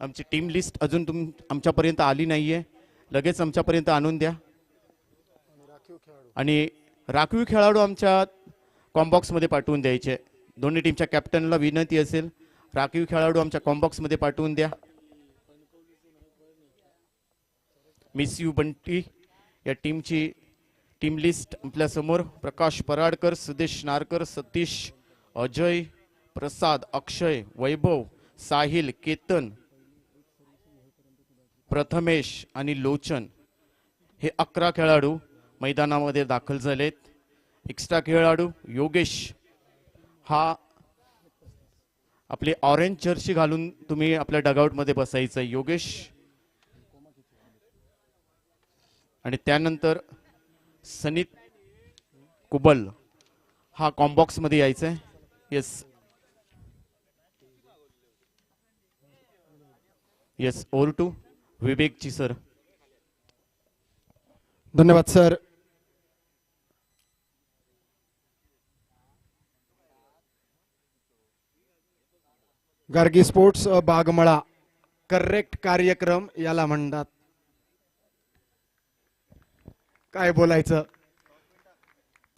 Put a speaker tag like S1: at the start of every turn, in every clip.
S1: आमची team list अजून आमच्यापर्यंत आली नाहीये, लगेच आमच्यापर्यंत आणून द्या. आणि राखीव खेळाडू आमच्या कॉम्बॉक्समध्ये पाठवून द्यायचे. दोन्ही टीमच्या कॅप्टनला विनंती असेल, राखीव खेळाडू आमच्या कॉम्बॉक्समध्ये पाठवून द्या. मिस यू बंटी या टीमची टीम लिस्ट आपल्या समोर. प्रकाश पराडकर, सुदेश नारकर, सतीश, अजय, प्रसाद, अक्षय, वैभव, साहिल, केतन, प्रथमेश आणि लोचन हे 11 खेळाडू मैदानामध्ये दाखल झालेत. एक्स्ट्रा खेळाडू योगेश, हा आपली ऑरेंज जर्सी घालून तुम्ही आपल्या डगआउटमध्ये बसायचं योगेश. आणि त्यानंतर सनीत कुबल, हा कॉम्बॉक्स मध्ये यायचा आहे. येस येस, ओव्हर टू विवेकची सर.
S2: धन्यवाद sir. Gargi sports Bagmala correct कार्यक्रम याला म्हणतात. काय बोलायचं,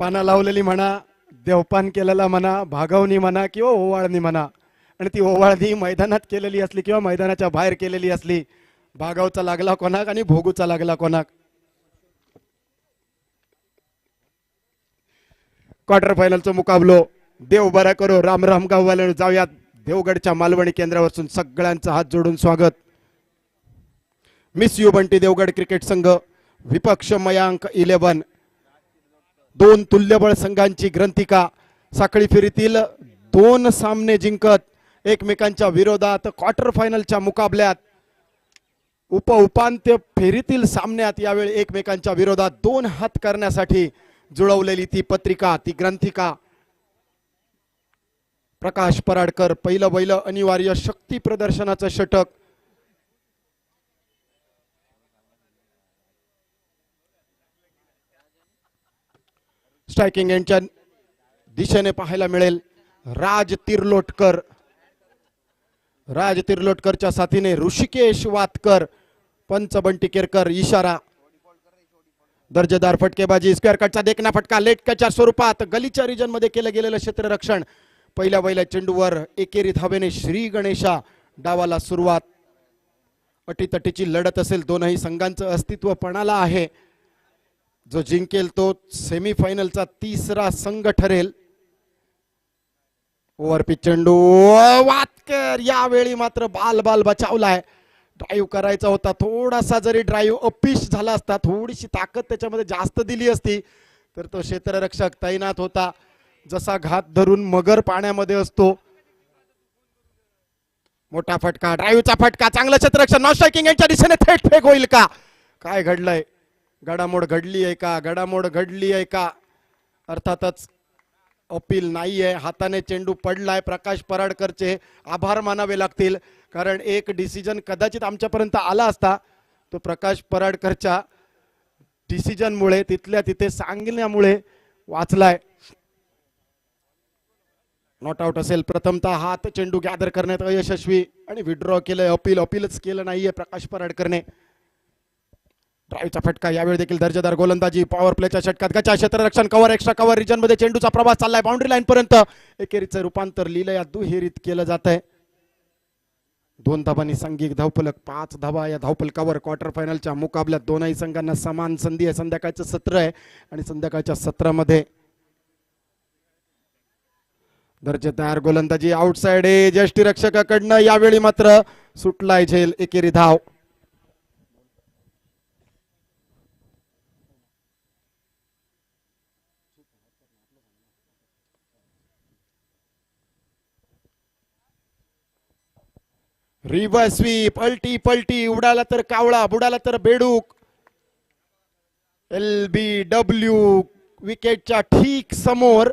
S2: पाना लावलेली म्हणा, देवपान केलेला म्हणा, भागवणी म्हणा किंवा ओवाळणी म्हणा, आणि ती ओवाळणी मैदानात केलेली असली किंवा मैदानाच्या बाहेर केलेली असली, भागावचा लागला कोणाक आणि भोगूचा लागला कोणाक. क्वार्टर फायनलचा मुकाबलो देव बरा करो. राम राम गाववाले जाऊयात देवगडच्या मालवणी केंद्रावरून सगळ्यांचं हात जोडून स्वागत. Miss you Bunty Devgad cricket संघ विपक्ष मयांक 11, 2 तुल्यबळ संघांची ग्रंथिका साखळी फेरीतील 2 सामने जिंकत एकमेकांच्या विरोधात क्वार्टर फायनलच्या मुकाबल्यात उपांत्य फेरीतील सामन्यात यावेळी एकमेकांच्या विरोधात 2 हात करण्यासाठी जुळवलेली ती पत्रिका, ती ग्रंथिका. प्रकाश पराडकर पहिलं अनिवार्य शक्ती प्रदर्शनाचं षटक. स्ट्रायकिंग एंडच्या दिशेने पाहायला मिळेल राज तिर्लोटकरच्या साथीने ऋषिकेश वातकर, पंच बंटी केरकर. इशारा दर्जेदार फटकेबाजी, स्क्वेअर कटचा देखना फटका लेट कॅचच्या स्वरूपात गलीच्या रिजन मध्ये केलं गेलेलं क्षेत्ररक्षण. पहिल्या चेंडूवर एकेरी धावेने श्री गणेशा डावाला सुरुवात. अटीतटीची लढत असेल, दोनही संघांचं अस्तित्व पणाला आहे. जो जिंकेल तो सेमीफायनलचा 3रा संघ ठरेल. ओव्हरपिच चेंडू, वातकर यावेळी मात्र बाल बचावलाय. ड्राईव्ह करायचा होता, थोडासा जरी ड्राईव्ह अपिश झाला असता, थोडीशी ताकद त्याच्यामध्ये जास्त दिली असती तर तो क्षेत्ररक्षक तैनात होता. जसा घात धरून मगर पाण्यामध्ये असतो. मोठा फटका, ड्राईव्हचा फटका, चांगलं क्षेत्ररक्षण. नॉन स्ट्रायकिंग यांच्या दिशेने थेट फेक होईल का? काय घडलंय? घडामोड घडली आहे का? अर्थातच अपील नाहीये. हाताने चेंडू पडलाय. प्रकाश पराडकरचे आभार मानावे लागतील, कारण एक डिसिजन कदाचित आमच्यापर्यंत आला असता तो प्रकाश पराडकरच्या डिसिजनमुळे, तिथल्या तिथे सांगण्यामुळे वाचलाय. नॉट आउट असेल. प्रथमतः हात चेंडू गॅदर करण्यात अयशस्वी आणि विड्रॉ केलंय. अपीलच केलं नाहीये प्रकाश पराडकरने. ड्राईव्हचा फटका, यावेळी देखील दर्जेदार गोलंदाजी. पॉवर प्लेच्या षटकात गचा क्षेत्ररक्षण, कव्हर, एक्स्ट्रा कव्हर रिजन मध्ये चेंडूचा प्रवास चाललाय बाउंड्री लाईन पर्यंत. एकेरीचं रूपांतर लिहिलंय दुहेरीत केलं जात आहे. 2 धाबांनी सांघिक धावफलक, 5 धाबा या धावफलकावर. क्वार्टर फायनलच्या मुकाबल्यात दोनही संघांना समान संधी आहे. संध्याकाळचं सत्र आहे आणि संध्याकाळच्या सत्रामध्ये दर्जेदार गोलंदाजी. आउटसाइड एज यष्टीरक्षकाकडनं, यावेळी मात्र सुटलाय झेल. एकेरी धाव. रिव्हर्स स्वीप, पलटी, उडाला तर कावळा, बुडाला तर बेडूक. LBW विकेटच्या ठीक समोर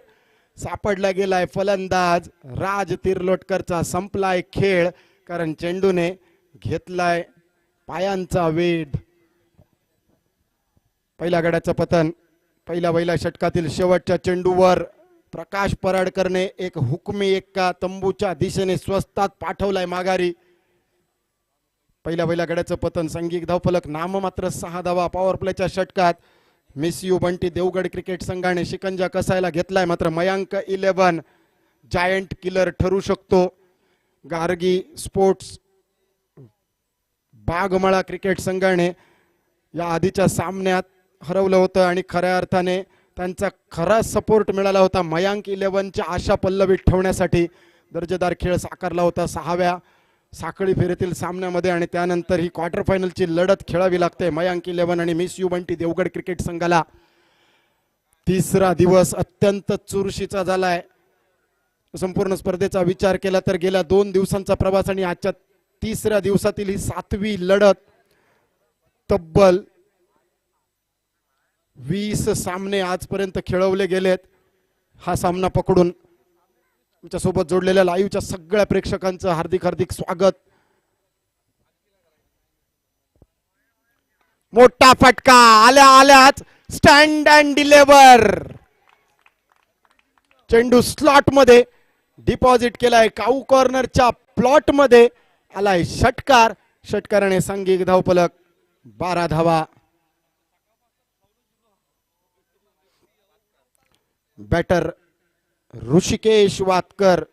S2: सापडला गेलाय फलंदाज राज तिर्लोटकरचा. संपलाय खेळ, कारण चेंडूने घेतलाय पायांचा वेध. पहिल्या गड्याचं पतन. पहिल्या षटकातील शेवटच्या चेंडूवर प्रकाश पराडकरने एक हुकमी एक्का तंबूच्या दिशेने स्वस्तात पाठवलाय माघारी. पहिल्या गड्याचं पतन, सांघिक धावफलक, नाम मात्र 6 धावा. पॉवर प्लेच्या षटकात miss you Bunty Devgad cricket संघाने शिकंजा कसायला घेतलाय. मात्र मयांक 11 जायंट किलर ठरू शकतो. गार्गी स्पोर्ट्स बागमळा क्रिकेट संघाने या आधीच्या सामन्यात हरवलं होतं आणि खऱ्या अर्थाने त्यांचा खरा सपोर्ट मिळाला होता. मयांक 11च्या आशा पल्लवीत ठेवण्यासाठी दर्जेदार खेळ साकारला होता 6व्या साखळी फेरीतील सामन्यामध्ये आणि त्यानंतर ही क्वार्टर फायनलची लढत खेळावी लागते. मयांक 11 आणि miss you Bunty Devgad cricket संघाला तिसरा दिवस अत्यंत चुरशीचा झालाय. संपूर्ण स्पर्धेचा विचार केला तर गेल्या 2 दिवसांचा प्रवास आणि आजच्या तिसऱ्या दिवसातील ही 7वी लढत. तब्बल 20 सामने आजपर्यंत खेळवले गेलेत. हा सामना पकडून आमच्या सोबत जोडलेल्या लाईव्हच्या सगळ्या प्रेक्षकांचं हार्दिक हार्दिक स्वागत. मोठा फटका आल्या आल्याच स्टँड अँड डिलिव्हर. चेंडू स्लॉट मध्ये डिपॉझिट केलाय. काऊ कॉर्नरच्या प्लॉट मध्ये आलाय षटकार. षटकाराने सांघिक धावफलक 12 धावा. बॅटर ऋषिकेश वातकर.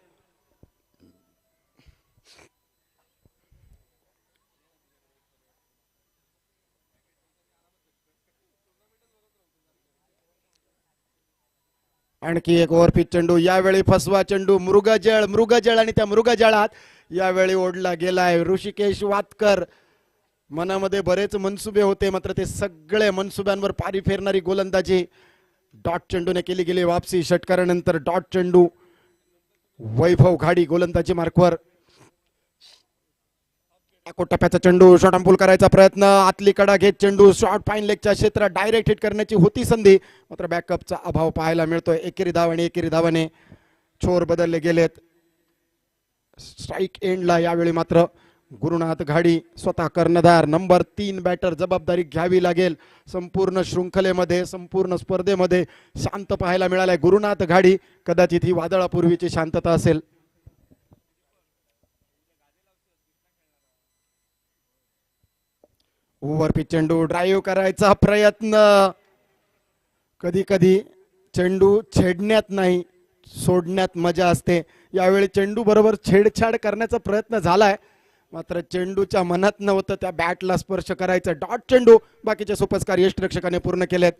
S2: आणखी एक ओव्हरपिच चेंडू. यावेळी फसवा चेंडू. मृगजळ आणि त्या मृगजळात यावेळी ओढला गेलाय. ऋषिकेश वातकर मनामध्ये बरेच मनसुबे होते मात्र ते सगळे मनसुब्यांवर पारी फेरणारी गोलंदाजी डॉट चेंडूने केली गेली वापसी. षटकारानंतर डॉट चेंडू. वैभव घाडी गोलंदाजी मार्कवर. टप्प्याचा चेंडू शॉर्ट पूल करायचा प्रयत्न. आतली कडा घेत चेंडू शॉर्ट फाईन लेगच्या क्षेत्रात डायरेक्ट हिट करण्याची होती संधी मात्र बॅकअपचा अभाव पाहायला मिळतोय. एकेरी धाव आणि एकेरी धावाने छोर बदलले गेलेत. स्ट्राईक एंडला यावेळी मात्र गुरुनाथ घाडी स्वतः कर्णधार. Number 3 batter. जबाबदारी घ्यावी लागेल. संपूर्ण शृंखलेमध्ये संपूर्ण स्पर्धेमध्ये शांत पाहायला मिळालाय गुरुनाथ घाडी. कदाचित ही वादळापूर्वीची शांतता असेल. ओव्हरपिच चेंडू. ड्राईव्ह करायचा प्रयत्न. कधी कधी चेंडू छेडण्यात नाही सोडण्यात मजा असते. यावेळी चेंडू बरोबर छेडछाड करण्याचा प्रयत्न झालाय मात्र चेंडूच्या मनात नव्हतं त्या बॅटला स्पर्श करायचा. डॉट चेंडू. बाकीचे सोपस्कार यष्टिरक्षकाने पूर्ण केलेत.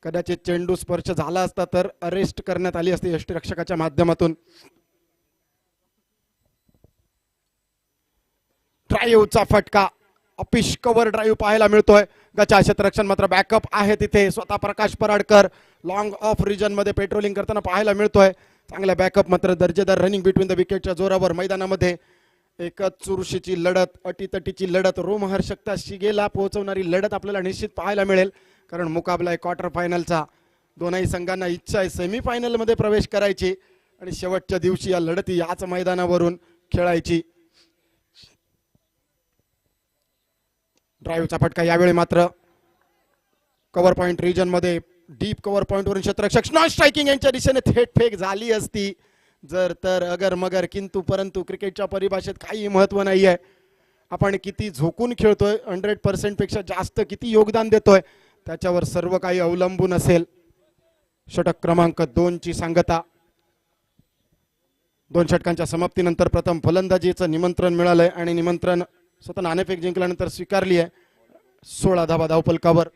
S2: कदाचित चेंडू स्पर्श झाला असता तर अरेस्ट करण्यात आली असती यष्टिरक्षकाच्या माध्यमातून. ड्राईव्हचा फटका. अपिश कव्हर ड्राईव्ह पाहायला मिळतोय. गचा क्षेत्ररक्षण मात्र बॅकअप आहे तिथे. स्वतः प्रकाश पराडकर लॉंग ऑफ रिजन मध्ये पेट्रोलिंग करताना पाहायला मिळतोय. चांगला बॅकअप मात्र दर्जेदार रनिंग बिटवीन द विकेटच्या जोरावर मैदानामध्ये एकच चुरशीची लढत, अटीतटीची लढत, रोमहर्षकता शिगेला पोहोचवणारी लढत आपल्याला निश्चित पाहायला मिळेल कारण मुकाबला आहे क्वार्टर फायनलचा. दोनही संघांना इच्छा आहे सेमीफायनल मध्ये प्रवेश करायची आणि शेवटच्या दिवशी या लढती याच मैदानावरून खेळायची. ड्राईव्हचा फटका. यावेळी मात्र कव्हर पॉइंट रिजन मध्ये डीप कव्हर पॉइंट वरून क्षेत्ररक्षक नॉन स्ट्रायकिंग यांच्या दिशेने थेट फेक झाली असती जर तर अगर मगर किंतु परंतु क्रिकेटच्या परिभाषेत काही महत्व नाहीये. आपण किती झोकून खेळतोय 100% पेक्षा जास्त किती योगदान देतोय त्याच्यावर सर्व काही अवलंबून असेल. षटक क्रमांक 2 ची सांगता. 2 षटकांच्या समाप्तीनंतर प्रथम फलंदाजीचं निमंत्रण मिळालंय आणि निमंत्रण स्वतः नाणेफेक जिंकल्यानंतर स्वीकारली आहे. 16 धावा धावफलकावर.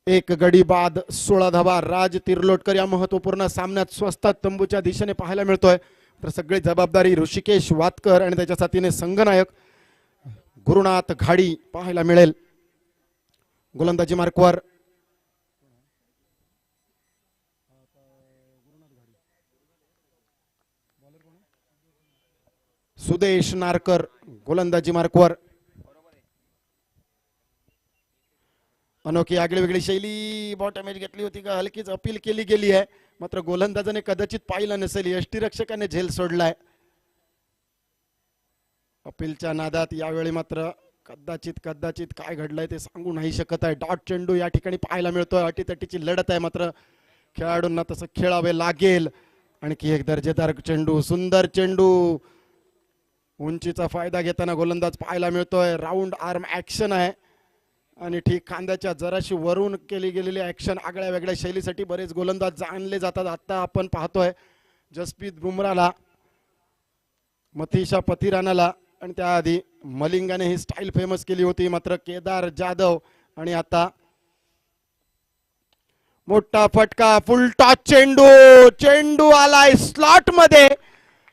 S2: एक गडी बाद 16 धावा. राज तिर्लोटकर या महत्वपूर्ण सामन्यात स्वस्तात तंबूच्या दिशेने पाहायला मिळतोय. तर सगळी जबाबदारी ऋषिकेश वातकर आणि त्याच्या साथीने संघनायक गुरुनाथ घाडी पाहायला मिळेल. गोलंदाजी मार्कवर सुदेश नारकर गोलंदाजी मार्कवर. अनोखी आगळी वेगळी शैली बॉटम एज घेतली होती का हलकीच अपील केली गेली आहे मात्र गोलंदाजाने कदाचित पाहिलं नसेल. यष्टिरक्षकाने झेल सोडलाय. अपीलच्या नादात यावेळी मात्र कदाचित काय घडलंय ते सांगू नाही शकत आहे. डॉट चेंडू या ठिकाणी पाहायला मिळतोय. अटीतटीची लढत आहे मात्र खेळाडूंना तसं खेळावे लागेल. आणखी एक दर्जेदार चेंडू, सुंदर चेंडू, उंचीचा फायदा घेताना गोलंदाज पाहायला मिळतोय. राऊंड आर्म ऍक्शन आहे आणि ठीक खांद्याच्या जराशी वरून केली गेलेली ऍक्शन. आगळ्या वेगळ्या शैलीसाठी बरेच गोलंदाज जाणले जातात. आता आपण पाहतोय जसप्रीत बुमराला, मथीशा पथिरानाला आणि त्याआधी मलिंगाने ही स्टाईल फेमस केली होती. मात्र केदार जाधव आणि आता मोठा फटका, फुल टॉस चेंडू, चेंडू आलाय स्लॉट मध्ये,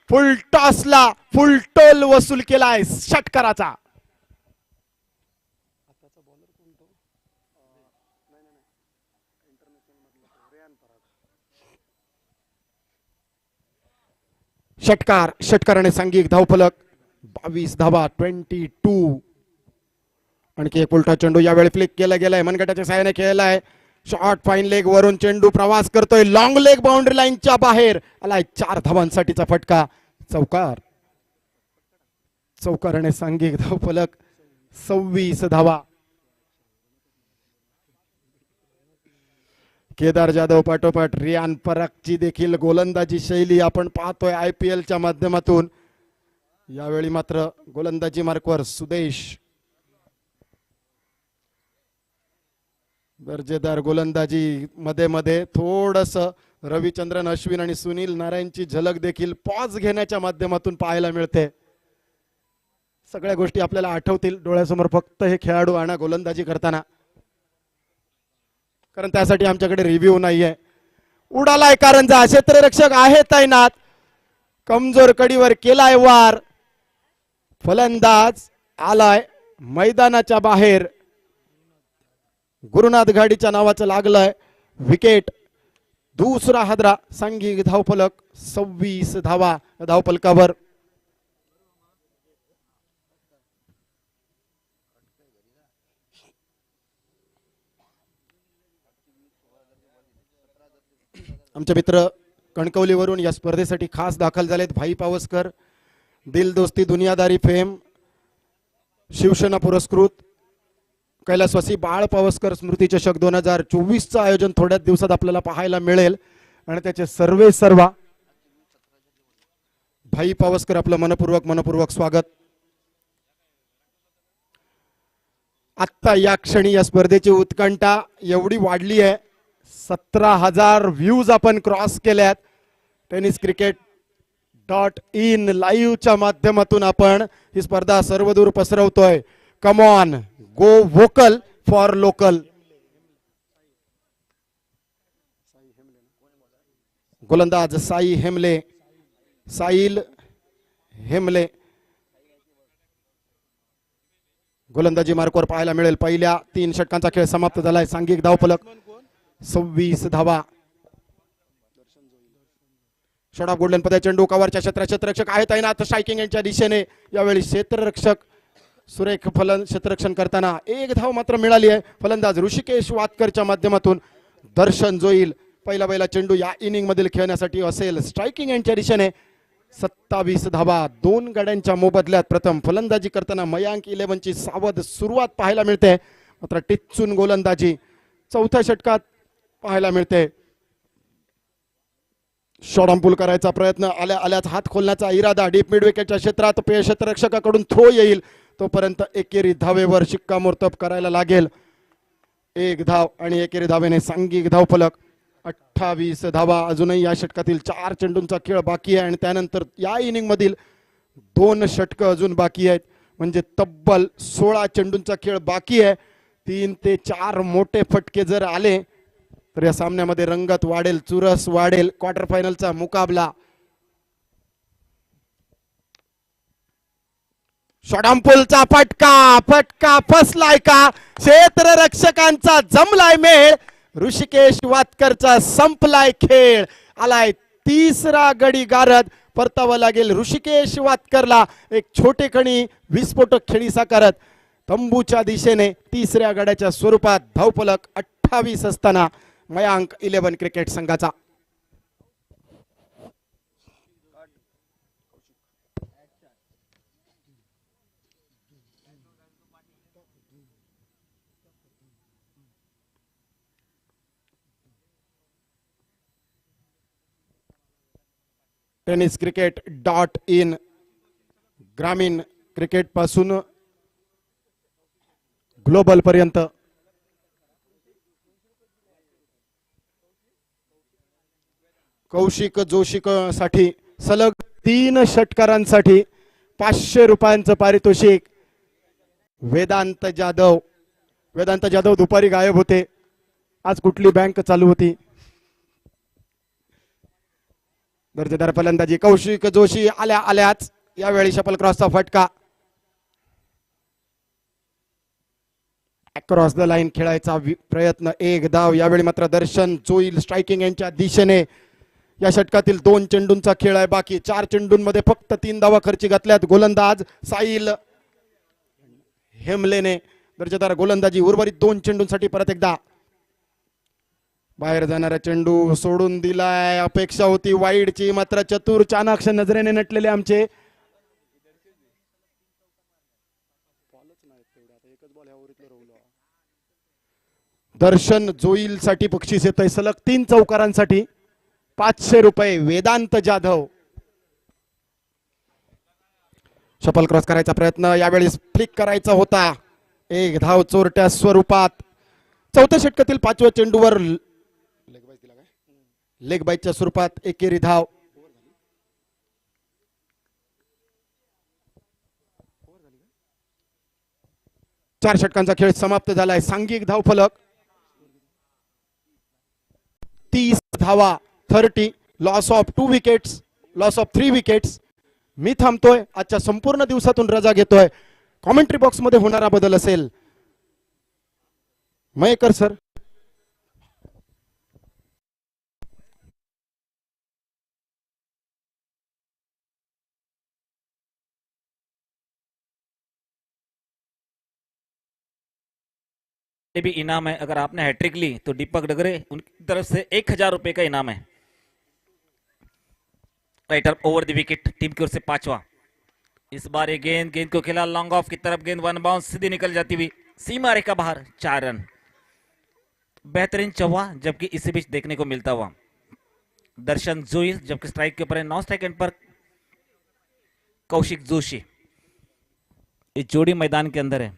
S2: फुल टॉसला फुल टोल वसूल केलाय षटकाराचा. षटकाराने सांघिक धावफलक 22 धावा, 22. आणखी एक उलटा चेंडू यावेळी फ्लिक केला गेलाय, मनगटाच्या साहाय्याने खेळलाय. शॉर्ट फाईन लेग वरून चेंडू प्रवास करतोय, लॉंग लेग बाउंड्री लाईनच्या बाहेर आलाय. 4 धावांसाठीचा फटका. चौकाराने सांघिक धावफलक 26 धावा. केदार जाधव पाठोपाठ रियान परागची देखील गोलंदाजी शैली आपण पाहतोय IPL च्या माध्यमातून. यावेळी मात्र गोलंदाजी मार्कवर सुदेश. दर्जेदार गोलंदाजी मध्ये मध्ये थोडस रविचंद्रन अश्विन आणि सुनील नारायणची झलक देखील पॉज घेण्याच्या माध्यमातून पाहायला मिळते. सगळ्या गोष्टी आपल्याला आठवतील डोळ्यासमोर, फक्त हे खेळाडू आणा गोलंदाजी करताना, कारण त्यासाठी आमच्याकडे रिव्ह्यू नाहीये. उडालाय कारंजा, क्षेत्ररक्षक आहे तैनात, कमजोर कडीवर केलाय वार, फलंदाज आलाय मैदानाच्या बाहेर. गुरुनाथ घाडीच्या नावाचं लागलंय विकेट. दुसरा हादरा, सांघिक धावफलक 26 धावा धावफलकावर. आमचे मित्र कणकवलीवरून या स्पर्धेसाठी खास दाखल झालेत. भाई पावसकर, दिल दोस्ती दुनियादारी फेम शिवसेना पुरस्कृत कैलासवासी बाळ पावसकर स्मृती चषक 2024चं आयोजन थोड्याच दिवसात आपल्याला पाहायला मिळेल आणि त्याचे सर्व भाई पावसकर आपलं मनपूर्वक स्वागत. आत्ता या क्षणी या स्पर्धेची उत्कंठा एवढी वाढली आहे, 17,000 व्ह्यूज आपण क्रॉस केल्यात. टेनिस क्रिकेट .in लाईव्हच्या माध्यमातून आपण ही स्पर्धा सर्वदूर पसरवतोय. Come on, go vocal for local. गोलंदाज साहिल हेमले गोलंदाजी मार्कवर पाहायला मिळेल. पहिल्या 3 षटकांचा खेळ समाप्त झालाय. सांघिक धावफलक 26 धावा. षडाप गोल्डन पदे चेंडू कव्हरच्या क्षेत्ररक्षक आहे तैनात स्ट्रायकिंग यांच्या दिशेने. यावेळी क्षेत्ररक्षक सुरेख क्षेत्ररक्षण करताना 1 धाव मात्र मिळाली आहे. फलंदाज ऋषिकेश वातकरच्या माध्यमातून दर्शन जोईल पहिला चेंडू या इनिंग मधील खेळण्यासाठी असेल. स्ट्रायकिंग यांच्या दिशेने 27 धावा. 2 गड्यांच्या मोबदल्यात प्रथम फलंदाजी करताना मयांक 11ची सावध सुरुवात पाहायला मिळते. मात्र टिच्चून गोलंदाजी चौथ्या षटकात पाहायला मिळते. शॉर्टपुल करायचा प्रयत्न, आल्याच हात खोलण्याचा इरादा. डीप मिड विकेटच्या क्षेत्रात क्षेत्ररक्षकाकडून थ्रो येईल, तोपर्यंत एकेरी धावेवर शिक्कामोर्तब करायला लागेल. 1 धाव आणि एकेरी धावेने सांघिक धावफलक 28 धावा. अजूनही या षटकातील 4 चेंडूंचा खेळ बाकी आहे आणि त्यानंतर या इनिंग मधील 2 षटकं अजून बाकी आहेत. म्हणजे तब्बल 16 चेंडूंचा खेळ बाकी आहे. 3 ते 4 मोठे फटके जर आले तर या सामन्यामध्ये रंगत वाढेल, चुरस वाढेल. क्वार्टर फायनलचा मुकाबला. शॉर्टपुलचा फटका फसलाय का? क्षेत्ररक्षकांचा जमलाय मेळ. ऋषिकेश वातकरचा संपलाय खेळ. आलाय 3रा गडी गारद. परतावं लागेल ऋषिकेश वातकरला. एक छोटेखणी विस्फोटक खेळी साकारत तंबूच्या दिशेने 3ऱ्या गड्याच्या स्वरूपात धावफलक 28 असताना मयांक 11 क्रिकेट संघाचा. टेनिस क्रिकेट .in ग्रामीण क्रिकेट पासून ग्लोबल पर्यंत कौशिक जोशिक साठी सलग 3 षटकारांसाठी 500 रुपयांचं पारितोषिक. वेदांत जाधव दुपारी गायब होते. आज कुठली बँक चालू होती? दर्जेदार फलंदाजी कौशिक जोशी आल्याच यावेळी शपल क्रॉसचा फटका. अक्रॉस द लाईन खेळायचा प्रयत्न, एक धाव. यावेळी मात्र दर्शन जोईल स्ट्रायकिंग यांच्या दिशेने. या षटकातील 2 चेंडूंचा खेळ आहे बाकी. 4 चेंडूंमध्ये फक्त 3 धावा खर्ची घातल्यात. गोलंदाज साहिल हेमलेने दर्जेदार गोलंदाजी. उर्वरित 2 चेंडूंसाठी परत एकदा बाहेर जाणारा चेंडू सोडून दिलाय. अपेक्षा होती वाईडची, मात्र चतुर चाणाक्ष नजरेने नटलेले आमचे दर्शन जोईल साठी बक्षीस येत आहे सलग 3 चौकारांसाठी 500 रुपये. वेदांत जाधव शपल क्रॉस करायचा प्रयत्न, यावेळी फ्लिक करायचा होता. एक धाव चोरट्या स्वरूपात. चौथ्या षटकातील 5व्या चेंडूवर लेग बाईच्या स्वरूपात एकेरी धाव. चार षटकांचा खेळ समाप्त झालाय. सांघिक धाव फलक 30 धावा 30. Loss of 2 wickets, loss of 3 wickets. मी थांबतोय, आजच्या संपूर्ण दिवसातून रजा घेतोय. कॉमेंट्री बॉक्स मध्ये होणारा बदल असेल मयेकर सर.
S3: भी इनाम है, अगर आपने हैट्रिक ली तो दीपक डगरे उनकी तरफ से 1000 रुपए का इनाम है. Writer over the wicket, team की ओर से 5वां. इस बार ये गेंद को खेला लॉन्ग ऑफ की तरफ. गेंद 1 बाउंस सीधी निकल जाती हुई सीमा रेखा बाहर. 4 रन. बेहतरीन चौवा जबकि इसी बीच देखने को मिलता हुआ दर्शन जोईल, जबकि स्ट्राइक के ऊपर है. 9 स्ट्राइक एंड पर कौशिक जोशी. ये जोड़ी मैदान के अंदर है.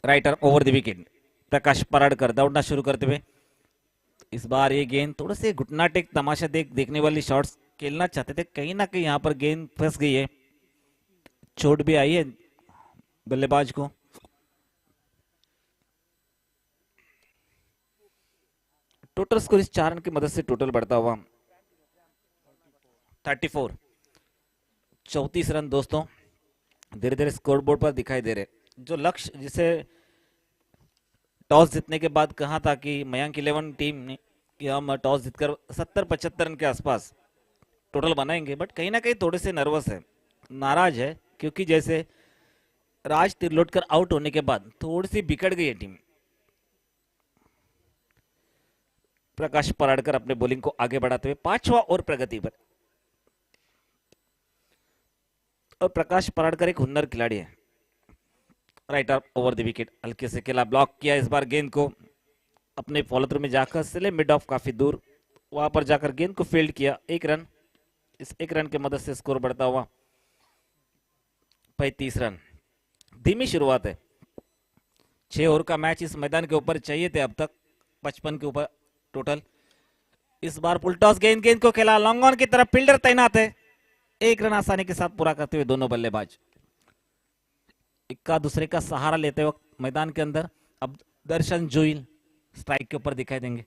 S3: राइटर ओवर द विकेट, प्रकाश पराडकर दौड़ना शुरू करते हुए. इस बार ये गेंद थोड़े से घुटना टेक तमाशा देखने वाली शॉट्स खेलना चाहते थे. कहीं ना कहीं यहां पर गेंद फंस गई है. चोट भी आई है बल्लेबाज को. टोटल स्कोर इस 4 रन की मदद से टोटल बढ़ता हुआ 34. 34 रन दोस्तों धीरे धीरे स्कोरबोर्ड पर दिखाई दे रहे. जो लक्ष्य जिसे टॉस जीतने के बाद कहा था कि मयंक 11 टीम ने कि हम टॉस जीतकर 70-75 रन के आसपास टोटल बनाएंगे, बट कहीं ना कहीं थोड़े से नर्वस है, नाराज है, क्योंकि जैसे राज तिरलोटकर आउट होने के बाद थोड़ी सी बिगड़ गई है टीम. प्रकाश पराडकर अपने बॉलिंग को आगे बढ़ाते हुए 5वां और प्रगति पर. और प्रकाश पराडकर एक हुनर खिलाड़ी है. राइटर ओवर द विकेट, हल्के से खेला, ब्लॉक किया. इस बार गेंद को अपने फॉलो थ्रू में जाकर सिले मिड ऑफ काफी दूर, वहां पर जाकर गेंद को फील्ड किया. 1 रन. इस 1 रन की मदद से स्कोर बढ़ता हुआ 35 रन. धीमी शुरुआत है. 6 ओवर का मैच इस मैदान के ऊपर चाहिए थे अब तक 55 के ऊपर टोटल. इस बार फुल टॉस, गेंद को खेला लॉन्ग ऑन की तरफ. फील्डर तैनात है. 1 रन आसानी के साथ पूरा करते हुए दोनों बल्लेबाज इक्का दूसरे का सहारा लेते वक्त मैदान के अंदर. अब दर्शन जोईल स्ट्राइक के ऊपर दिखाई देंगे.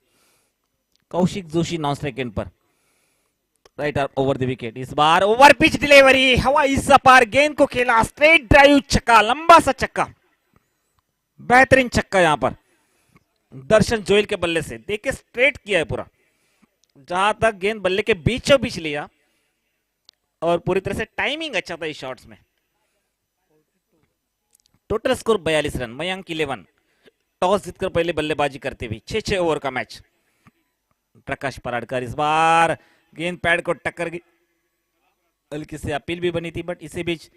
S3: Kaushik Joshi 9 second per. Writer over the wicket. Is bar over pitch delivery, हवाई सपार. गेंद को खेला, स्ट्रेट ड्राइव छक्का, लंबा सा छक्का, बेहतरीन छक्का यहां पर दर्शन जोईल के बल्ले से. देखिए स्ट्रेट किया है पूरा, जहां तक गेंद बल्ले के बीचों बीच लिया और पूरी तरह से टाइमिंग अच्छा था इस शॉट्स में. Total score 42 run. Mayank 11 toss जीतकर पहले बल्लेबाजी करते हुए. 6 ओवर का मैच. प्रकाश पराडकर इस बार गेंद पैड को टक्कर गई, हल्की से अपील भी बनी थी, बट इसी बीच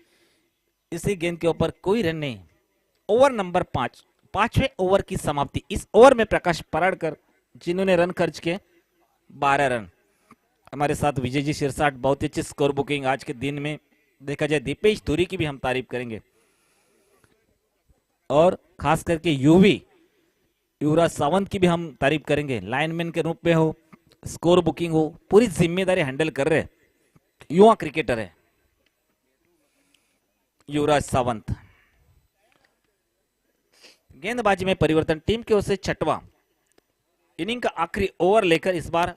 S3: इसी गेंद के ऊपर कोई रन नहीं. ओवर नंबर 5, 5वें ओवर की समाप्ति. इस ओवर में प्रकाश पराडकर जिन्होंने रन खर्च किए 12 रन। हमारे साथ विजय जी शिरसाट, बहुत ही अच्छी स्कोर बुकिंग आज के दिन में देखा जाए। दीपेश धुरी की भी हम तारीफ करेंगे और खास करके युवराज सावंत की भी हम तारीफ करेंगे। लाइनमैन के रूप में हो, स्कोर बुकिंग हो, पूरी जिम्मेदारी हैंडल कर रहे युवा क्रिकेटर है युवराज सावंत। गेंदबाजी में परिवर्तन, टीम की ओर से छठवां इनिंग का आखिरी ओवर लेकर इस बार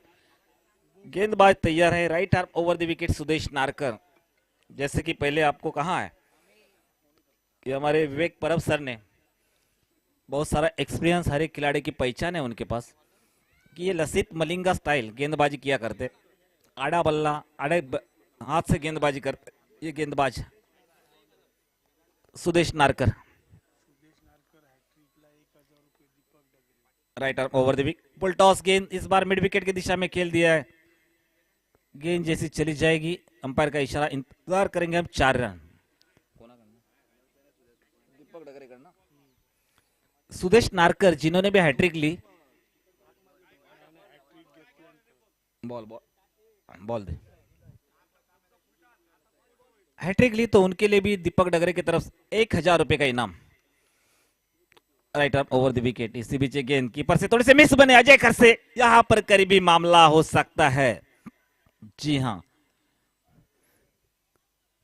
S3: गेंदबाज तैयार है। Right arm over the wicket Sudesh Narkar. जैसे कि पहले आपको कहा है कि हमारे विवेक परब सर ने बहुत सारा एक्सपीरियंस, हर एक खिलाड़ी की पहचान है उनके पास, कि ये लसित मलिंगा स्टाइल गेंदबाजी किया करते, आड़ा बल्ला हाथ से गेंदबाजी करते। ये गेंदबाज Sudesh Narkar. Right arm over the wicket, full toss गेंद इस बार मिड विकेट की दिशा में खेल दिया है। गेंद जैसी चली जाएगी, अंपायर का इशारा, इंतजार करेंगे हम। 4 रन। सुदेश नारकर जिन्होंने भी हैट्रिक ली, बॉल दे, हैट्रिक ली तो उनके लिए भी दीपक डगरे की तरफ 1000 रुपए का इनाम। Right arm over the wicket, इसी बीच गेंद कीपर से थोड़े से मिस बने अजय कर से, यहां पर करीबी मामला हो सकता है। जी हां,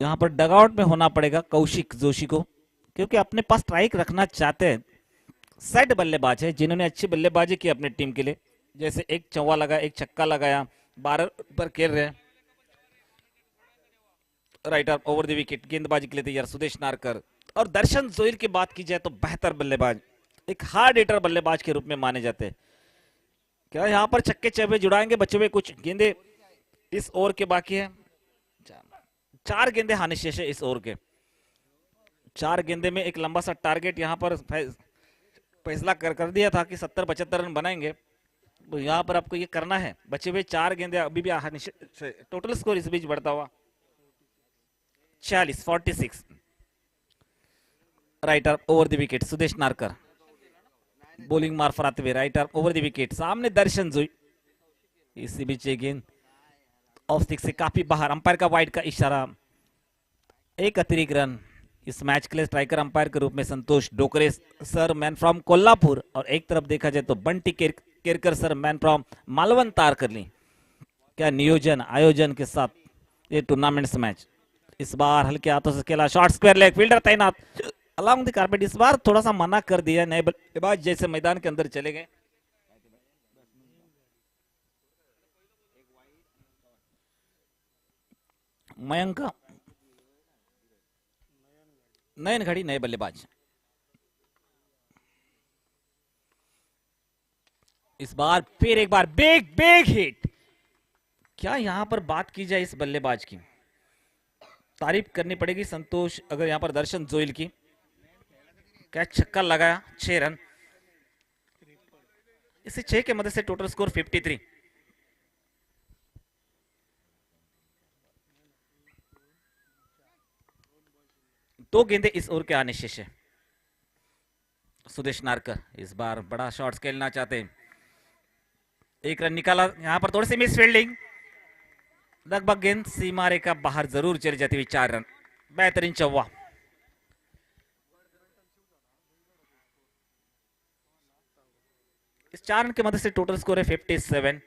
S3: यहां पर डगआउट में होना पड़ेगा कौशिक जोशी को, क्योंकि अपने पास स्ट्राइक रखना चाहते हैं। सेट बल्लेबाज है जिन्होंने अच्छी बल्लेबाजी की अपने टीम के लिए, जैसे एक चौवा लगाया, एक छक्का लगाया, 12 पर खेल रहे हैं। Right arm over the wicket, गेंदबाजी के लिए तैयार सुदेश नारकर। और दर्शन जोइल की बात की जाए तो बेहतर बल्लेबाज, एक हार्ड हिटर बल्लेबाज के रूप में माने जाते हैं। क्या यहां पर छक्के चौके जुड़ाएंगे बचे हुए कुछ गेंदे इस ओवर के बाकी है। 4 गेंदे हानि शेष है इस ओवर के। 4 गेंदे में एक लंबा सा टारगेट यहां पर फैसला कर दिया था कि 70-75 रन बनाएंगे, तो यहां पर आपको ये करना है। बचे हुए 4 गेंदे अभी भी हानि शेष। टोटल स्कोर इस बीच बढ़ता हुआ 46। Right arm over the wicket Sudesh Narkar, bowling मार्फत आते हुए right arm over the wicket, सामने दर्शन जोई। इसी बीच ये गेंद ऑफ स्टिक से काफी बाहर, अंपायर का वाइड का इशारा। एक अतिरिक्त रन। इस मैच के लिए स्ट्राइकर अंपायर के रूप में Santosh Dokare sir, man from Kolhapur, और एक तरफ देखा जाए तो Bunty Kerkar sir, man from Malvan Tarkarli. क्या नियोजन आयोजन के साथ ये टूर्नामेंट्स मैच। इस बार हल्के हाथों से खेला, शॉर्ट स्क्वायर लेग, फील्डर तैनात अलोंग द कार्पेट। इस बार थोड़ा सा मना कर दिया, नए बल्लेबाज जैसे मैदान के अंदर चले गए। मयंक नयन घड़ी नए बल्लेबाज। इस बार फिर एक बार बिग हिट। क्या यहां पर बात की जाए इस बल्लेबाज की, तारीफ करनी पड़ेगी संतोष, अगर यहां पर दर्शन जोइल की। क्या छक्का लगाया, 6 रन। इसे 6 के मदद से टोटल स्कोर 53। दो गेंदे इस ओवर के आने शेष है। सुदेश नारकर इस बार बड़ा शॉट्स खेलना चाहते हैं। 1 रन निकाला, यहां पर थोड़ी सी मिस फील्डिंग, लगभग गेंद सीमा रेखा बाहर जरूर चली जाती हुई। 4 रन, बेहतरीन चौवा। इस 4 रन की मदद से टोटल स्कोर है 57।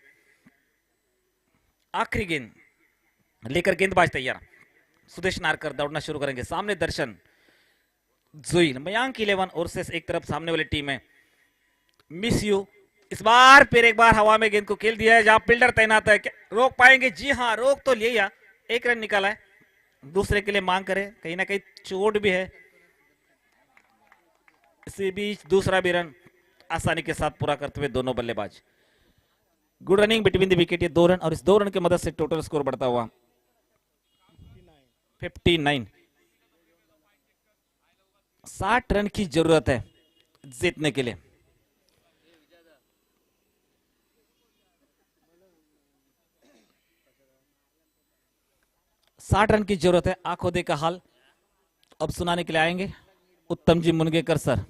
S3: आखिरी गेंद लेकर गेंदबाज तैयार, सुदेश नारकर दौड़ना शुरू करेंगे। सामने दर्शन जोइल, मयांक 11 और से एक तरफ सामने वाली टीम है मिस यू। इस बार फिर एक बार हवा में गेंद को खेल दिया है, जहां फील्डर तैनात है। रोक पाएंगे? जी हां, रोक तो लिया। 1 रन निकाला है, दूसरे के लिए मांग करे, कहीं ना कहीं चोट भी है। इसी बीच दूसरा भी रन आसानी के साथ पूरा करते हुए दोनों बल्लेबाज। Good running between the wicket, ये 2 रन, और इस 2 रन की मदद से टोटल स्कोर बढ़ता हुआ 59। 60 रन की जरूरत है जीतने के लिए। साठ रन की जरूरत है। आंखों देखा हाल अब सुनाने के लिए आएंगे उत्तम जी मुनगेकर सर।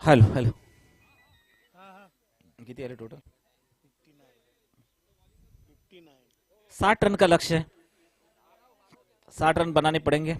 S3: हॅलो हॅलो किती आले टोटल 60 रन का लक्ष्य है 60 रन बनाने पड़ेंगे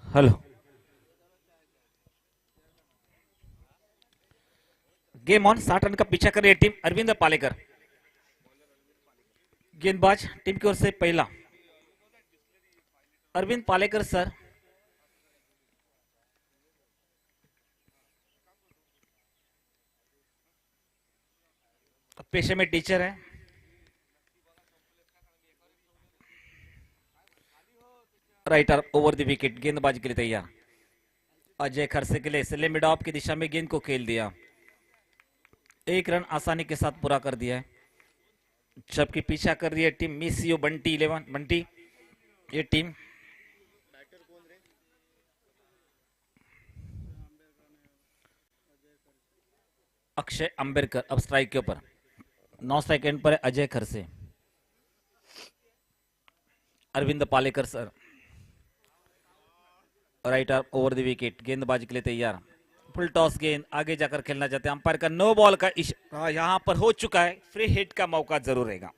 S3: हेलो गेम ऑन 60 रन का पीछा कर रही है टीम अरविंद पालेकर गेंदबाज टीम की ओर से पहला अरविंद पालेकर सर पेशे में टीचर है राइटर ओवर द विकेट गेंदबाजी के लिए तैयार अजय खरसे के लिए स्ले मिड ऑफ की दिशा में गेंद को खेल दिया 1 रन आसानी के साथ पूरा कर दिया है जबकि पीछा कर रही है टीम मिसियो बंटी 11 बंटी ये टीम अक्षय अंबेडकर अब स्ट्राइक के ऊपर 9 सेकंड पर है Ajay Kharse Arvind Palekar sir writer over the wicket गेंदबाजी के लिए तैयार फुल टॉस गेंद आगे जाकर खेलना चाहते हैं अंपायर का नो बॉल का इशारा यहां पर हो चुका है फ्री हिट का मौका जरूर रहेगा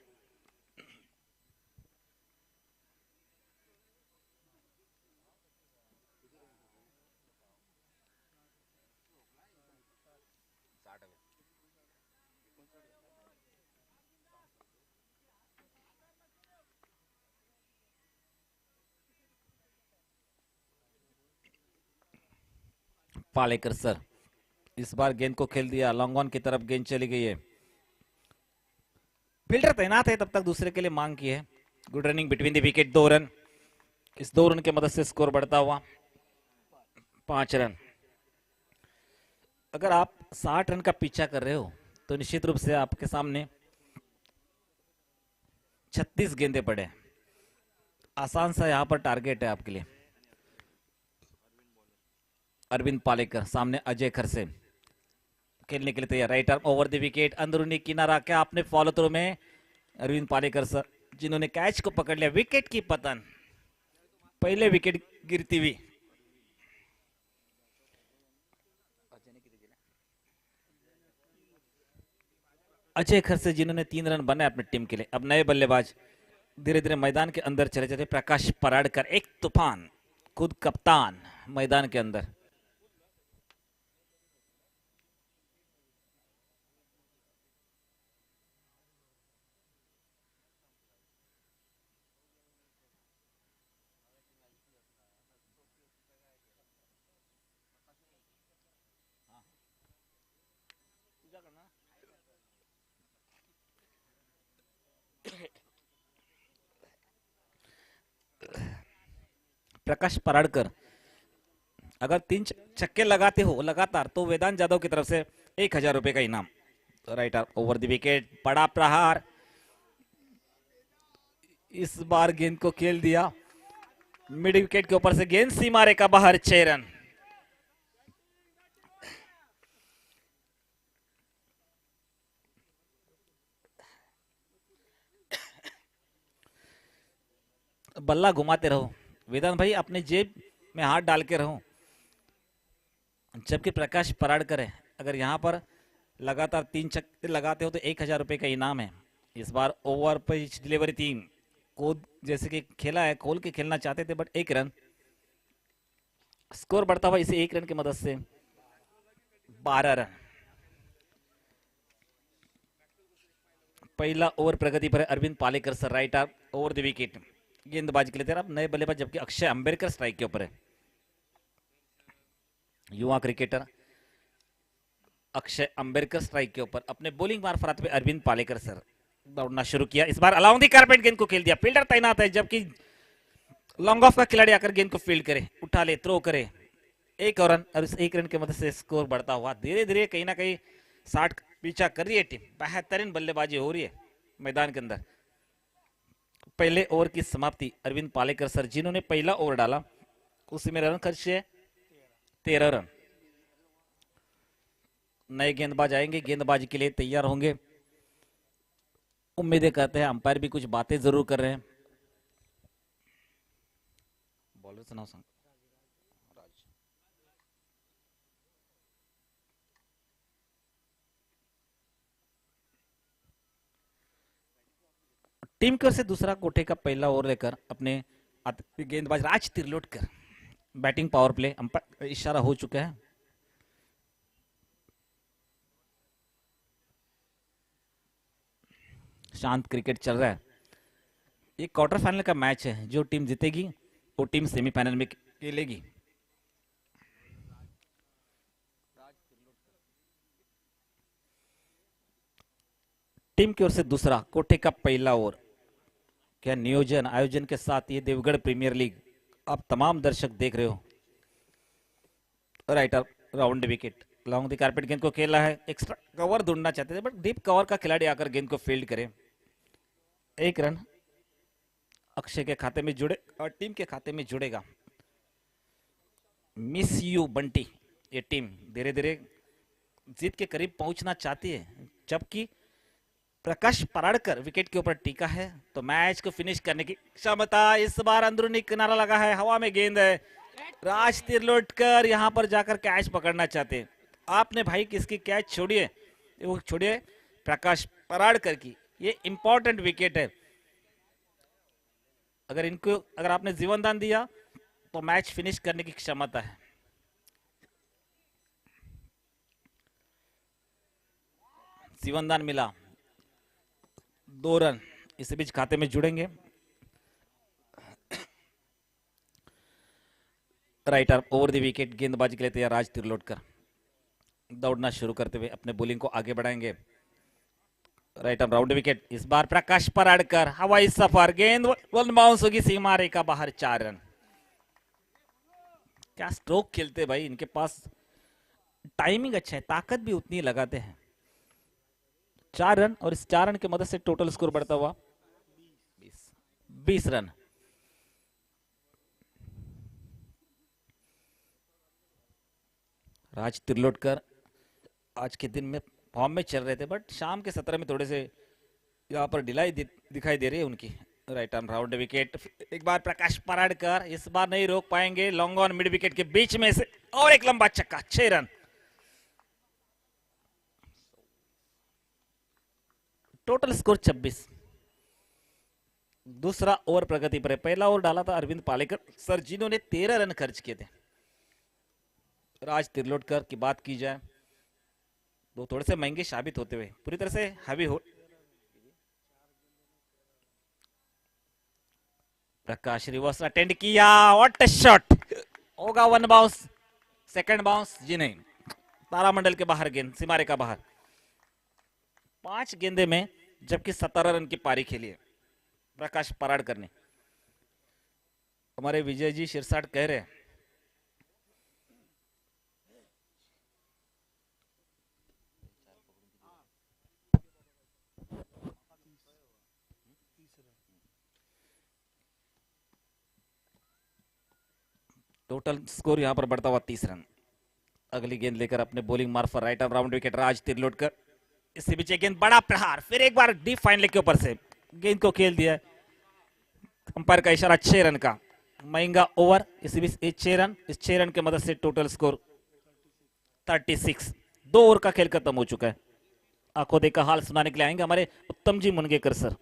S3: पालेकर सर इस बार गेंद को खेल दिया, लॉन्ग ऑन की तरफ गेंद चली गई है। फील्डर तैनात है तब तक दूसरे के लिए मांग की है। Good running between the wicket, 2 run. Is 2 run की मदद से स्कोर बढ़ता हुआ 5 रन। अगर आप 60 रन का पीछा कर रहे हो तो निश्चित रूप से आपके सामने 36 गेंदे पड़े। आसान सा यहां पर टारगेट है आपके लिए। अरविंद पालेकर सामने अजय खरसे खेलने के लिए तैयार। Right arm over the wicket, अंदरूनी किनारा। क्या आपने फॉलो थ्रू में अरविंद पालेकर सर जिन्होंने कैच को पकड़ लिया, विकेट की पतन, पहले विकेट गिरती हुई। अजय खरसे जिन्होंने 3 रन बनाए अपनी टीम के लिए। अब नए बल्लेबाज धीरे धीरे मैदान के अंदर चले जाते। प्रकाश पराड़कर, एक तूफान, खुद कप्तान मैदान के अंदर। प्रकाश पराड़कर अगर 3 छक्के लगाते हो लगातार तो वेदांत जाधव की तरफ से 1000 रुपए का इनाम। Right arm over the wicket, बड़ा प्रहार। इस बार गेंद को खेल दिया मिड विकेट के ऊपर से, गेंद सीमा रेखा बाहर, 6 रन। बल्ला घुमाते रहो वेदांत भाई, अपने जेब में हाथ डाल के रहो। जबकि प्रकाश पराड़कर है, अगर यहां पर लगातार 3 छक्के लगाते हो तो 1000 रुपए का इनाम है। इस बार ओवर पिच डिलीवरी 3, को जैसे कि खेला है, खोल के खेलना चाहते थे बट 1 रन। स्कोर बढ़ता हुआ इसे 1 रन की मदद से 12 रन। पहला ओवर प्रगति पर है Arvind Palekar sir. Right arm over the wicket, गेंदबाजी के लिए तैयार। अब नए बल्लेबाज जबकि अक्षय अंबेडकर स्ट्राइक के ऊपर है। युवा क्रिकेटर अक्षय अंबेडकर स्ट्राइक के ऊपर। अपने बॉलिंग मार्फत पे अरविंद पालेकर सर दौड़ना शुरू किया। इस बार अलाउंग दी कारपेट गेंद को खेल दिया। फील्डर तैनात है जबकि लॉन्ग ऑफ का खिलाड़ी आकर गेंद को फील्ड करे, उठा ले, थ्रो करे। 1 रन, और इस 1 रन की मदद से स्कोर बढ़ता हुआ धीरे धीरे कहीं ना कहीं 60 पीछा कर रही है टीम। बेहतरीन बल्लेबाजी हो रही है मैदान के अंदर। पहले ओवर की समाप्ति अरविंद पालेकर सर जिन्होंने पहला ओवर डाला उसी में रन खर्चे 13 रन। नए गेंदबाज आएंगे, गेंदबाजी के लिए तैयार होंगे। उम्मीदें करते हैं अंपायर भी कुछ बातें जरूर कर रहे हैं। बॉलर सुनाओ संग। टीम की ओर से दूसरा कोठे का पहला ओवर लेकर अपने गेंदबाज राज Tirlotkar batting power play. Umpire इशारा हो चुका है। शांत क्रिकेट चल रहा है। ये क्वार्टर फाइनल का मैच है, जो टीम जीतेगी वो टीम सेमीफाइनल में खेलेगी। टीम की ओर से दूसरा कोठे का पहला ओवर। क्या नियोजन आयोजन के साथ ये देवगढ़ प्रीमियर लीग आप तमाम दर्शक देख रहे हो। Right round wicket, long the carpet गेंद को खेला है। एक्स्ट्रा कवर ढूंढना चाहते थे बट डीप कवर का खिलाड़ी आकर गेंद को फील्ड करे। 1 रन अक्षय के खाते में जुड़े और टीम के खाते में जुड़ेगा। मिस यू बंटी, ये टीम धीरे धीरे जीत के करीब पहुंचना चाहती है, जबकि प्रकाश पराड़कर विकेट के ऊपर टीका है तो मैच को फिनिश करने की क्षमता। इस बार अंदरूनी किनारा लगा है, हवा में गेंद है। राज तिरलोटकर यहां पर जाकर कैच पकड़ना चाहते हैं। आपने भाई किसकी कैच छोड़िए, वो छोड़िए प्रकाश पराड़कर की। ये इंपॉर्टेंट विकेट है। अगर आपने जीवन दान दिया तो मैच फिनिश करने की क्षमता है। जीवन दान मिला, 2 रन इस बीच खाते में जुड़ेंगे। Right arm over the wicket, गेंदबाजी के लिए तैयार राज तिरलोटकर दौड़ना शुरू करते हुए अपने बॉलिंग को आगे बढ़ाएंगे। राइट आर्म राउंड विकेट, इस बार प्रकाश पराडकर हवाई सफर, गेंद वन बाउंस होगी सीमा रेखा बाहर, 4 रन। क्या स्ट्रोक खेलते भाई, इनके पास टाइमिंग अच्छा है, ताकत भी उतनी लगाते हैं। 4 रन और इस 4 रन की मदद से टोटल स्कोर बढ़ता हुआ 20 रन। राज तिरलोटकर आज के दिन में फॉर्म में चल रहे थे, बट शाम के 17 में थोड़े से यहाँ पर ढिलाई दिखाई दे रही है उनकी। राइट आर्म राउंड विकेट, एक बार प्रकाश पराडकर, इस बार नहीं रोक पाएंगे, long on mid wicket K beach में से और एक लंबा छक्का, 6 रन। Total score 26। दूसरा ओवर प्रगति पर है, पहला ओवर डाला था अरविंद पालेकर सर, जिन्होंने 13 रन खर्च किए थे। राज तिरलोटकर की बात की जाए तो थोड़े से महंगे साबित होते हुए पूरी तरह से हैवी हो। प्रकाश रिवर्स अटेंड किया, व्हाट अ शॉट, होगा 1 बाउंस, सेकंड बाउंस जी नहीं, तारामंडल के बाहर गेंद, सीमारे का बाहर। 5 गेंदे में जबकि 17 रन की पारी खेली है प्रकाश पराडकर ने। हमारे विजय जी शिरसाट कह रहे हैं टोटल स्कोर यहां पर बढ़ता हुआ 30 रन। अगली गेंद लेकर अपने बॉलिंग मार्फत राइट आर्म राउंड विकेट राज तिरलोटकर, इससे पीछे गेंद, बड़ा प्रहार, फिर एक बार डीप फाइन लेग के ऊपर से गेंद को खेल दिया। अंपायर का इशारा 6 रन का, महंगा ओवर, इसी बीच 6 रन, इस 6 रन की मदद से टोटल स्कोर 36। 2 ओवर का खेल खत्म हो चुका है। आंखों देखा हाल सुनाने के लिए आएंगे हमारे उत्तम जी मुनगेकर सर।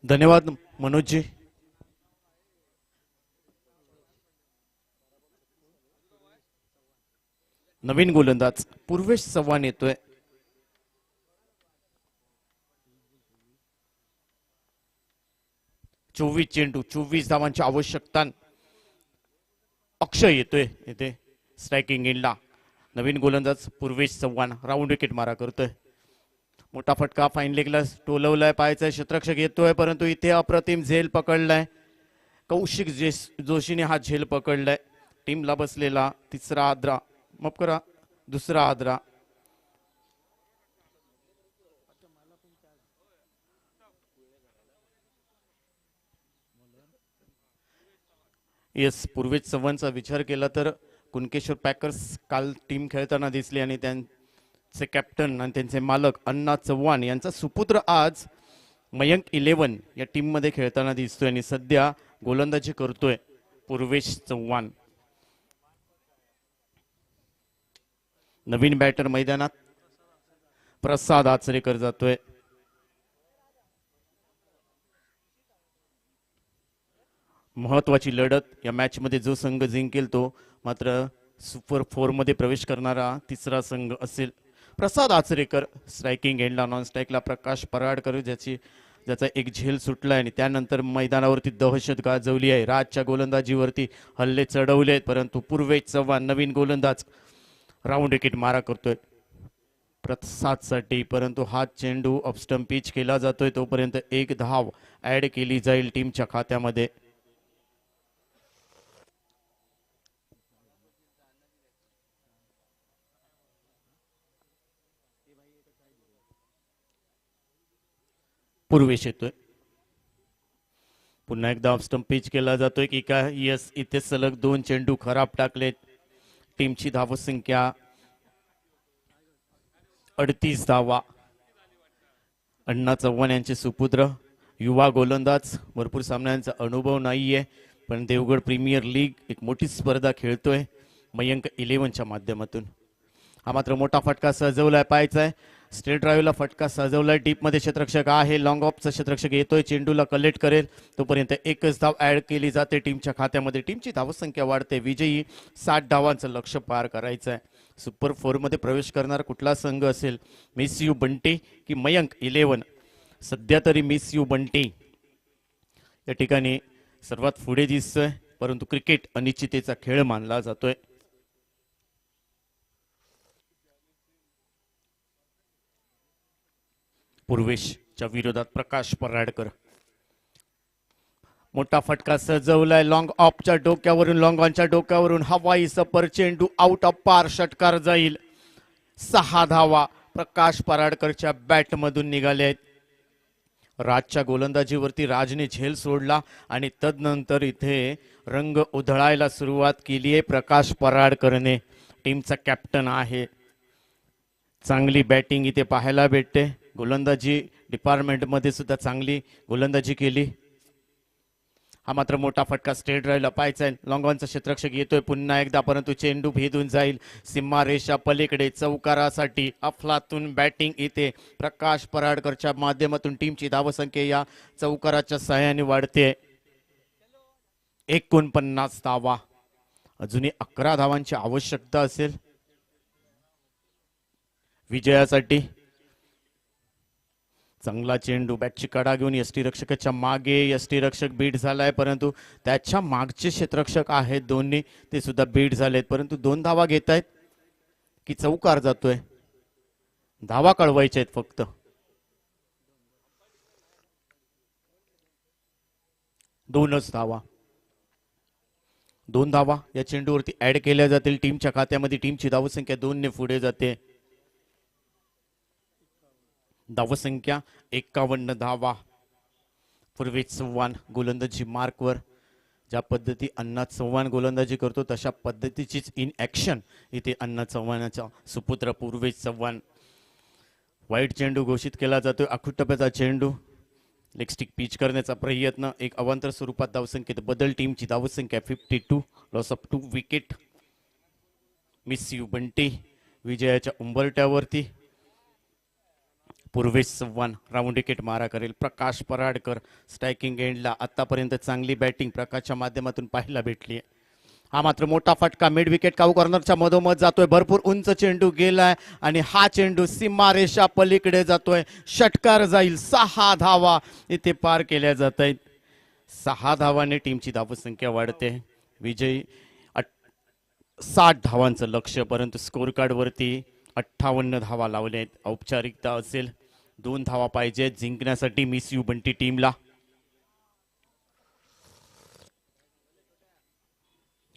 S1: धन्यवाद मनोज जी। नवीन गोलंदाज पूर्वेश चव्हाण येतोय। चोवीस चेंडू 24 धावांची आवश्यकता। अक्षय येतोय इथे स्ट्रायकिंग एंडला। नवीन गोलंदाज पूर्वेश चव्हाण राऊंड विकेट मारा करतोय। मोठा फटका फाईन लेगला टोलवलाय, पायाचा क्षेत्ररक्षक येतोय, परंतु इथे अप्रतिम झेल पकडलाय। कौशिक जोशीने हा झेल पकडलाय। टीमला बसलेला तिसरा आद्रा, माफ करा दुसरा आद्रा। येस, पूर्वेश चव्हाणचा विचार केला तर कुणकेश्वर पॅकर्स काल टीम खेळताना दिसली आणि त्यांचे कॅप्टन आणि त्यांचे मालक अण्णा चव्हाण यांचा सुपुत्र आज मयंक 11 या टीम मध्ये खेळताना दिसतोय आणि सध्या गोलंदाजी करतोय पूर्वेश चव्हाण। नवीन बॅटर मैदानात प्रसाद आचरेकर जातोय। महत्वाची लढत या मॅच मध्ये, जो संघ जिंकेल तो मात्र सुपर 4 मध्ये प्रवेश करणारा तिसरा संघ असेल। प्रसाद आचरेकर स्ट्रायकिंग एंडला, नॉन स्ट्राईकला प्रकाश पराडकर ज्याचा एक झेल सुटलाय आणि त्यानंतर मैदानावरती दहशत गाजवली आहे। राजच्या गोलंदाजीवरती हल्ले चढवलेत, परंतु पूर्वेश चव्हाण नवीन गोलंदाज राऊंड विकेट मारा करतोय प्रसादसाठी, परंतु हा चेंडू ऑफस्टंप पिच केला जातोय, तोपर्यंत एक धाव ऍड केली जाईल टीमच्या खात्यामध्ये। पूर्वेश येतोय, पुन्हा एकदा ऑफस्टंप पिच केला जातोय की काय? यस, इथे सलग 2 चेंडू खराब टाकलेत। टीमची धावसंख्या 38 धावा। अण्णा चव्हाण यांचे सुपुत्र, युवा गोलंदाज, भरपूर सामन्यांचा अनुभव नाहीये, पण देवगड प्रीमियर लीग एक मोठी स्पर्धा खेळतोय मयंक 11च्या माध्यमातून. हा मात्र मोठा फटका सजवलाय, पाहायचा आहे स्ट्रेट ड्राईव्हला फटका सजवलाय. डीपमध्ये क्षेत्ररक्षक आहे, लॉंग ऑफचा क्षेत्ररक्षक येतोय, चेंडूला कलेक्ट करेल तोपर्यंत एकच धाव ऍड केली जाते टीमच्या खात्यामध्ये. टीमची धावसंख्या वाढते. विजयी 60 धावांचं लक्ष्य पार करायचं आहे. सुपर 4 मध्ये प्रवेश करणारा कुठला संघ असेल, मिस यू बंटी की मयंक 11? सध्या तरी मिस यू बंटी या ठिकाणी सर्वात पुढे दिसतोय, परंतु क्रिकेट अनिश्चिततेचा खेळ मानला जातोय. पूर्वेशच्या विरोधात प्रकाश पराडकर. मोठा फटका सजवलाय लॉंग ऑफच्या डोक्यावरून, लॉंग ऑनच्या डोक्यावरून हवाई सपर चेंडू आउट ऑफ पार, षटकार जाईल. 6 धावा प्रकाश पराडकरच्या बॅट मधून निघाले आहेत. राजच्या गोलंदाजीवरती राजने झेल सोडला आणि तदनंतर इथे रंग उधळायला सुरुवात केली आहे प्रकाश पराडकरने. टीमचा कॅप्टन आहे. चांगली बॅटिंग इथे पाहायला भेटते. गोलंदाजी डिपार्टमेंटमध्ये सुद्धा चांगली गोलंदाजी केली. हा मात्र मोठा फटका स्ट्रेट ड्राईव्हला पाहायचा आहे. लॉंग ऑनचा क्षेत्ररक्षक येतोय पुन्हा एकदा, परंतु चेंडू भेदून जाईल सीमा रेषा पलीकडे. चौकारासाठी अफलातून बॅटिंग इथे प्रकाश पराडकरच्या माध्यमातून. टीमची धावसंख्या या चौकाराच्या सहाय्याने वाढते. 49 धावा, अजूनही 11 धावांची आवश्यकता असेल विजयासाठी. चांगला चेंडू, बॅटची कडा घेऊन यष्टीरक्षकाच्या मागे. यष्टीरक्षक बीट झालाय, परंतु त्याच्या मागचे क्षेत्ररक्षक आहेत दोन्ही, ते सुद्धा बीट झालेत. परंतु 2 धावा घेत आहेत की चौकार जातोय? धावा कळवायच्या आहेत फक्त. दोनच धावा, 2 धावा या चेंडूवरती ऍड केल्या जातील टीमच्या खात्यामध्ये. टीमची धावसंख्या 2 ने पुढे जाते. धावसंख्या 51 धावा. पूर्वेश चव्हाण गोलंदाजी मार्कवर. ज्या पद्धती अण्णा चव्हाण गोलंदाजी करतो तशा पद्धतीचीच इन ऍक्शन इथे अण्णा चव्हाणाचा सुपुत्र पूर्वेश चव्हाण. वाईट चेंडू घोषित केला जातोय. आखुटप्याचा चेंडू, लेग स्टिक पिच करण्याचा प्रयत्न. एक अवांतर स्वरूपात धावसंख्येत बदल. टीमची धावसंख्या 52, loss of 2 wicket. Miss you Bunty विजयाच्या उंबरट्यावरती. पूर्वेश चव्हाण राऊंड विकेट मारा करेल. प्रकाश पराडकर स्ट्रायकिंग एंडला. आतापर्यंत चांगली बॅटिंग प्रकाशच्या माध्यमातून पाहायला भेटली. हा मात्र मोठा फटका मिड विकेट काऊ कॉर्नरच्या मधोमध जातोय. भरपूर उंच चेंडू गेलाय आणि हा चेंडू सीमा रेषा पलीकडे जातोय. षटकार जाईल. 6 धावा इथे पार केल्या जात आहेत. 6 धावाने टीमची धावसंख्या वाढते. विजयी 60 धावांचं लक्ष्य, परंतु स्कोर कार्ड वरती 58 धावा लावल्या आहेत. औपचारिकता असेल, 2 धावा पाहिजेत जिंकण्यासाठी मिस यू बंटी टीमला.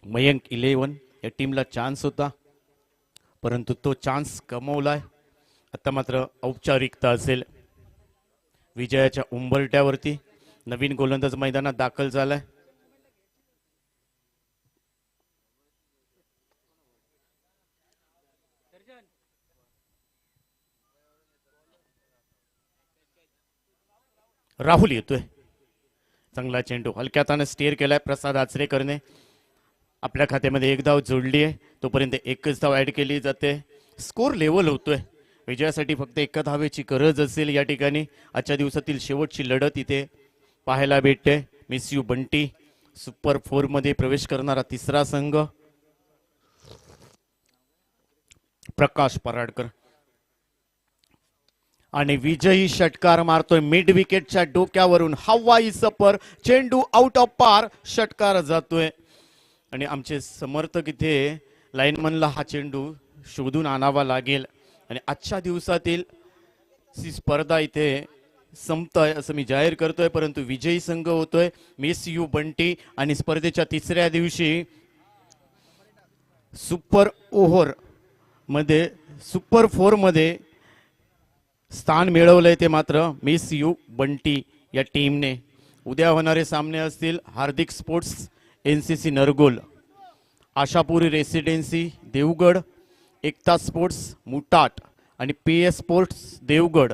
S1: मयंक 11 या टीमला चान्स होता, परंतु तो चान्स गमावलाय. आता मात्र औपचारिकता असेल. विजयाच्या उंबरट्यावरती नवीन गोलंदाज मैदानात दाखल झालाय. राहुल येतोय. चांगला चेंडू हलक्या हाताने स्टेअर केलाय प्रसाद आचरेकरने. आपल्या खात्यामध्ये 1 धाव जोडली आहे. तोपर्यंत 1च धाव ऍड केली जाते. स्कोर लेवल होतोय. विजयासाठी फक्त 1 धावेची गरज असेल या ठिकाणी. आजच्या दिवसातील शेवटची लढत इथे पाहायला भेटते. मिस यू बंटी सुपर 4 मध्ये प्रवेश करणारा 3रा संघ. प्रकाश पराडकर आणि विजयी षटकार मारतोय मिड विकेटच्या डोक्यावरून. हवाई सपर चेंडू आउट ऑफ पार, षटकार जातोय. आणि आमचे समर्थक इथे लाईनमनला हा चेंडू शोधून आणावा लागेल. आणि आजच्या दिवसातील स्पर्धा इथे संपतोय असं मी जाहीर करतोय. परंतु विजयी संघ होतोय मिस यू बंटी. आणि स्पर्धेच्या 3ऱ्या दिवशी सुपर ओव्हर मध्ये सुपर 4 मध्ये स्थान मिळवलंय ते मात्र मिस यू बंटी या टीमने. उद्या होणारे सामने असतील Hardik sports NCC Nargol, Ashapuri residency Devgad, Ekta sports Mutat आणि PS स्पोर्ट्स देवगड